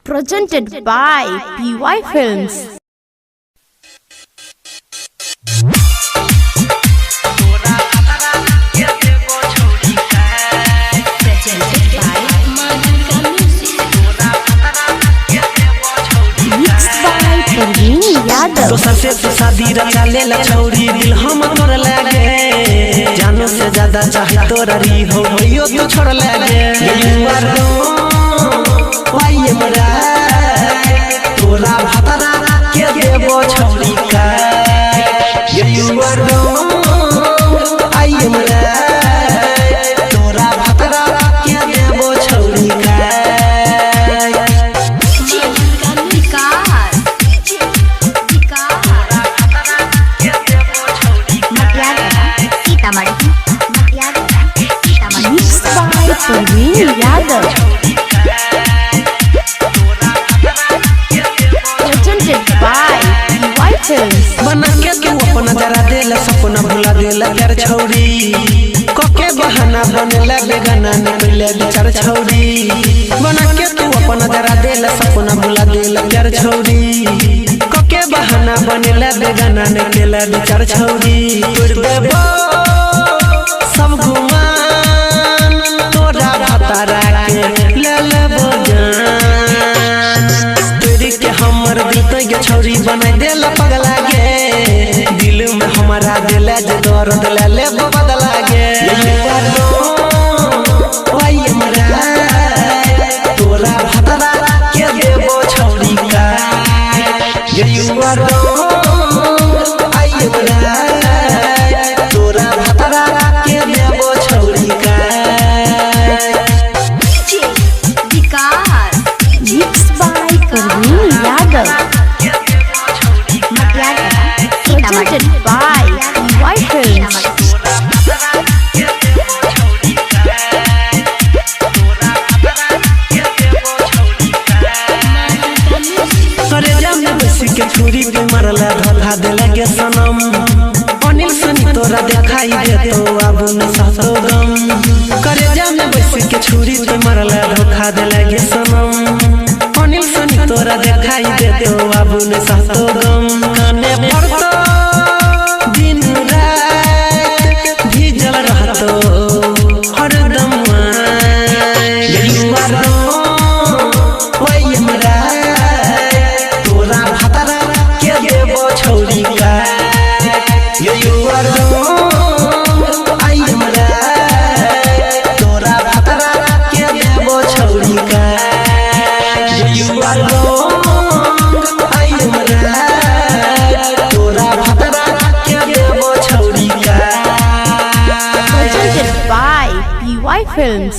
Presented by PY Films. Mixed by Parveen Yadav. तो सबसे तो शादी रचा ले लछौरी दिल हम तोड़ लागे जानो से ज्यादा चाहे तोरा री हो यो तो छोड़ लागे वाये मरा तोरा भातरा के देबो छौरी का युवारो आये मरा तोरा भातरा के देबो छौरी का Mixed by Parveen Yadav. Presented by PY Films. बना के तू अपना जरा दिल सपना भुला दिल यार छौरी कोके बहाना बनेला बेगाना निकले बेचार छौरी बना के तू अपना जरा दिल सपना भुला दिल यार छौरी कोके बहाना बनेला बेगाना निकले बेचार छौरी तोड़ देबो सब गुमान तोरा भातारा के ले लेबो जान तोरी के हमर दिल तो छौरी बना देला पगला गे दिल में हमारा दिल जे दर्द ले ले बदला गे वाये मरा तोरा भातरा के देबो छौरी का युवारो आये मरा तोरा भातरा के देबो छौरी का Mixed by Parveen Yadav. Presented by PY Films. करे जामे बसी के छुरी पे मरला धोखा देला गे सनम अनिल सनी तोरा देखाई दे तो आबू न सहतो गम करे जामे बसी के छुरी पे मरला धोखा देला गे सनम अनिल सनी तोरा देखाई दे तो आबू न सहतो गम काने पड़तो दिन रात भीजल रहतो हरदम युवारो वाये मरा तोरा भातरा के देबो छौरी का युवारो आये मरा तोरा भातरा के देबो छौरी का युवारो आये मरा तोरा भातरा के देबो छौरी का Presented by PY Films.